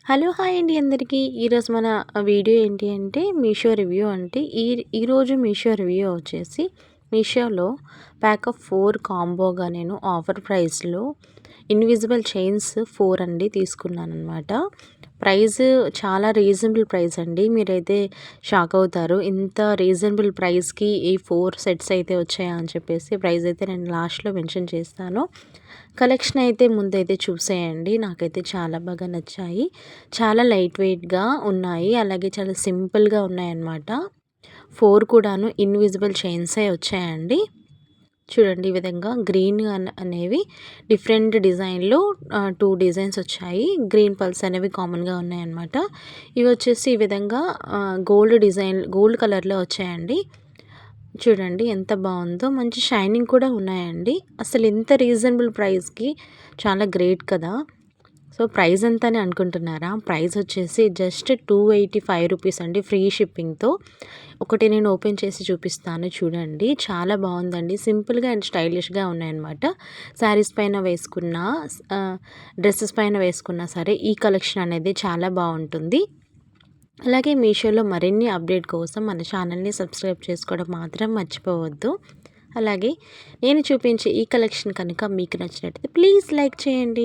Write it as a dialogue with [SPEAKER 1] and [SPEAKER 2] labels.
[SPEAKER 1] Hello hi అండి అందరికీ. ఈరోజు మన వీడియో ఏంటి అంటే మీషో రివ్యూ అంటే ఈరోజు మీషో రివ్యూ వచ్చేసి మీషోలో ప్యాక్ ఆఫ్ 4 కాంబోగా నేను ఆఫర్ ప్రైస్లో ఇన్విజిబుల్ చైన్స్ 4 అండి తీసుకున్నానమాట. ప్రైస్ చాలా రీజనబుల్ ప్రైస్ అండి. మీరైతే షాక్ అవుతారు. ఇంత రీజనబుల్ ప్రైస్కి ఈ 4 సెట్స్ అయితే వచ్చాయా అని చెప్పేసి. ప్రైస్ అయితే నేను లాస్ట్లో మెన్షన్ చేస్తాను. కలెక్షన్ అయితే ముందైతే చూసేయండి. నాకైతే చాలా బాగా నచ్చాయి. చాలా లైట్ వెయిట్‌గా ఉన్నాయి. అలాగే చాలా సింపుల్‌గా ఉన్నాయన్నమాట. 4 కూడాను ఇన్విజిబుల్ చైన్సే వచ్చాయండి. చూడండి ఈ విధంగా గ్రీన్ అనేవి డిఫరెంట్ డిజైన్‌లో 2 డిజైన్స్ వచ్చాయి. గ్రీన్ పల్స్ అనేవి కామన్‌గా ఉన్నాయన్నమాట. ఇవి వచ్చేసి ఈ విధంగా గోల్డ్ కలర్‌లో వచ్చాయండి. చూడండి ఎంత బాగుందో. మంచి షైనింగ్ కూడా ఉన్నాయండి. అసలు ఇంత రీజనబుల్ ప్రైస్‌కి చాలా గ్రేట్ కదా! సో, ప్రైస్ ఎంత అని అనుకుంటున్నారా? ప్రైస్ వచ్చేసి జస్ట్ 285 రూపీస్ అండి ఫ్రీ షిప్పింగ్‌తో. ఒకటి నేను ఓపెన్ చేసి చూపిస్తాను చూడండి. చాలా బాగుందండి. సింపుల్‌గా అండ్ స్టైలిష్‌గా ఉన్నాయన్నమాట. శారీస్ పైన వేసుకున్నా డ్రెసెస్ పైన వేసుకున్నా సరే ఈ కలెక్షన్ అనేది చాలా బాగుంటుంది. అలాగే మీషోలో మరిన్ని అప్డేట్ కోసం మన ఛానల్ని సబ్స్క్రైబ్ చేసుకోవడం మాత్రం మర్చిపోవద్దు. అలాగే నేను చూపించే ఈ కలెక్షన్ కనుక మీకు నచ్చినట్లయితే ప్లీజ్ లైక్ చేయండి.